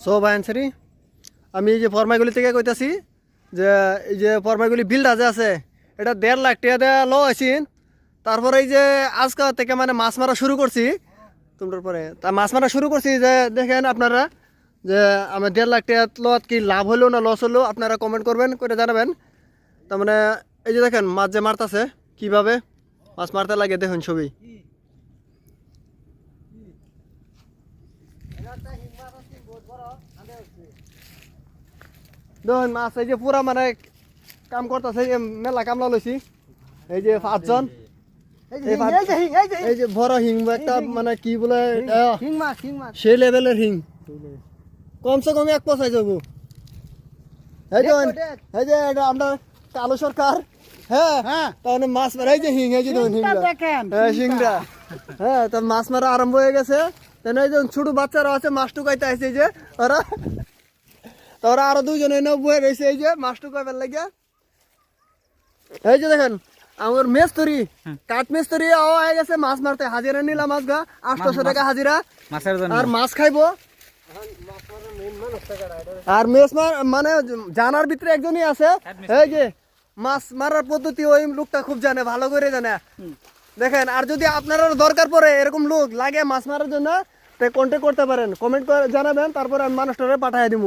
So ভাই আনসারি আমি এই যে ফরমাইগুলি থেকে কইতাছি যে এই যে ফরমাইগুলি বিলটা যে আছে এটা 1.5 লাখ টাকা দিয়ে লো আইছিন। তারপরে এই যে আজকে থেকে মানে মাছ মারা শুরু করছি তোমরা পরে তা মাছ মারা শুরু করছি যে দেখেন আপনারা যে আমার 1.5 লাখ টাকা লত কি লাভ হলো না লস হলো আপনারা কমেন্ট করবেন করে জানাবেন। তার মানে এই যে দেখেন মাছ যে মারতাছে কিভাবে মাছ মারতে লাগে দেখুন ছবি। দেখুন মাছ এই যে পুরা মানে কাম করতেছে মেলা কামলা লইছি এই যে 5 জন এই যে বড় হিং একটা মানে কি বলে সেই লেভেলের হিং কমসে কম 1 পয়সা যাবো। এই যে এটা আমরা কালো সরকার হ্যাঁ তাহলে মাছ মারা এই যে হিং এই যে হিংটা হ্যাঁ তা মাছ মারা আরম্ভ হয়ে গেছে। এই যে ছোট বাচ্চারা আছে মাছ টুকাইতে আসছে এই যে ওরা তোরা আরো 2 জন এনে বয়ে রয়েছে এই যে মাছ টুকাইবার লাগিয়া। এই যে দেখেন আমার মেস্তরি কাঠ মেস্তরি হয়ে গেছে মাছ মারতে হাজিরা নিলাম আজগা 800 টাকা হাজিরা আর মাছ খাইবো আর মেস মানে জানার ভিতরে একজনই আছে এই যে মাছ মারার পদ্ধতি ওই লোকটা খুব জানে ভালো করে জানে দেখেন। আর যদি আপনার দরকার পড়ে এরকম লোক লাগে মাছ মারার জন্য কন্ট্যাক্ট করতে পারেন কমেন্ট করে জানাবেন তারপরে আমি মানুষটারে পাঠিয়ে দিব।